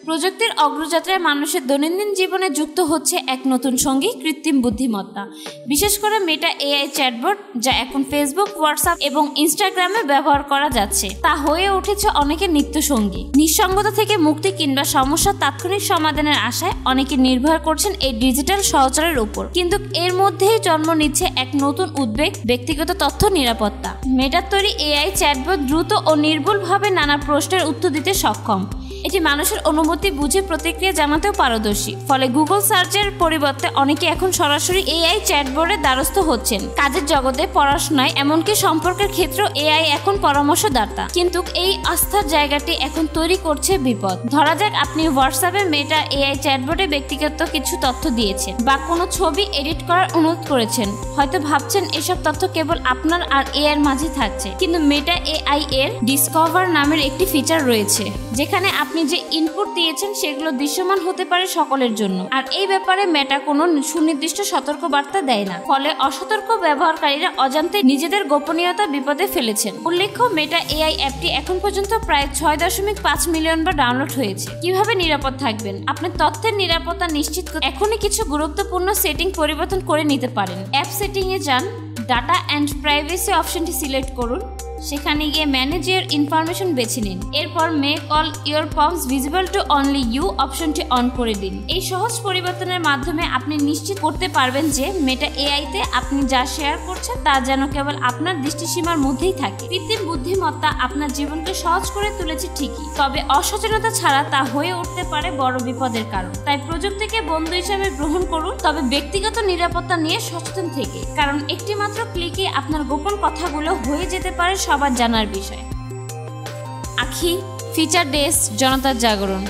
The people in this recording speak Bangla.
প্রযুক্তির অগ্রযাত্রায় মানুষের দৈনন্দিন জীবনে যুক্ত হচ্ছে এক নতুন সঙ্গী, কৃত্রিম বুদ্ধিমত্তা। বিশেষ করে মেটা এআই চ্যাটবট, যা এখন ফেসবুক, হোয়াটসঅ্যাপ এবং ইনস্টাগ্রামে ব্যবহার করা যাচ্ছে, তা হয়ে উঠেছে অনেকের নিত্য সঙ্গী। নিঃসঙ্গতা থেকে মুক্তি কিংবা সমস্যার তাৎক্ষণিক সমাধানের আশায় অনেকে নির্ভর করছেন এই ডিজিটাল সহচরের উপর। কিন্তু এর মধ্যেই জন্ম নিচ্ছে এক নতুন উদ্বেগ, ব্যক্তিগত তথ্য নিরাপত্তা। মেটার তৈরি এআই চ্যাটবট দ্রুত ও নির্ভুলভাবে নানা প্রশ্নের উত্তর দিতে সক্ষম। এটি মানুষের অনুমতি বুঝে প্রতিক্রিয়া জানাতেও পারদর্শী। ফলে গুগল সার্চের পরিবর্তে অনেকে এখন সরাসরি এআই চ্যাটবটের দ্বারস্থ হচ্ছেন। কাজের জগতে, পড়াশোনায়, এমনকি সম্পর্কের ক্ষেত্রেও এআই এখন পরামর্শদাতা। কিন্তু এই আস্থার জায়গাটি এখন তৈরি করছে বিপদ। ধরা যাক আপনি হোয়াটসঅ্যাপে মেটা এআই চ্যাটবটে ব্যক্তিগত কিছু তথ্য দিয়েছেন বা কোনো ছবি এডিট করার অনুরোধ করেছেন। হয়তো ভাবছেন এসব তথ্য কেবল আপনার আর এআই এর মাঝে থাকছে, কিন্তু মেটা এআই এর ডিসকভার নামের একটি ফিচার রয়েছে, যেখানে আপনি যে ইনপুট দিয়েছেন সেগুলো দৃশ্যমান হতে পারে সকলের জন্য। আর এই ব্যাপারে মেটা কোনো সুনির্দিষ্ট সতর্কবার্তা দেয় না। ফলে অসতর্ক ব্যবহারকারীরা অজান্তে নিজেদের গোপনীয়তা বিপদে ফেলেছেন। উল্লেখ্য, মেটা এআই অ্যাপটি এখন পর্যন্ত প্রায় 6.5 মিলিয়ন বার ডাউনলোড হয়েছে। কিভাবে নিরাপদ থাকবেন? আপনার তথ্যের নিরাপত্তা নিশ্চিত করতে এখনই কিছু গুরুত্বপূর্ণ সেটিং পরিবর্তন করে নিতে পারেন। অ্যাপ সেটিংয়ে যান, ডাটা অ্যান্ড প্রাইভেসি অপশনটি সিলেক্ট করুন। সেখানে গিয়ে ম্যানেজ ইউর ইনফরমেশন বেছে নিন। এরপর make all your prompts visible to only you অপশনটি অন করে দিন। এই সহজ পরিবর্তনের মাধ্যমে আপনি নিশ্চিত করতে পারবেন যে মেটা এআইতে আপনি যা শেয়ার করছেন তা যেন কেবল আপনার দৃষ্টিসীমার মধ্যেই থাকে। কৃত্রিম বুদ্ধিমত্তা আপনার জীবনকে সহজ করে তুলেছে ঠিকই, তবে অসচেতনতা ছাড়া তা হয়ে উঠতে পারে বড় বিপদের কারণ। তাই প্রযুক্তিকে বন্ধু হিসেবে গ্রহণ করুন, তবে ব্যক্তিগত নিরাপত্তা নিয়ে সচেতন থেকে, কারণ একটি মাত্র ক্লিকে আপনার গোপন কথাগুলো হয়ে যেতে পারে সবার জানার বিষয়। আখি, ফিচার ডেস্ক, জনতার জাগরণ।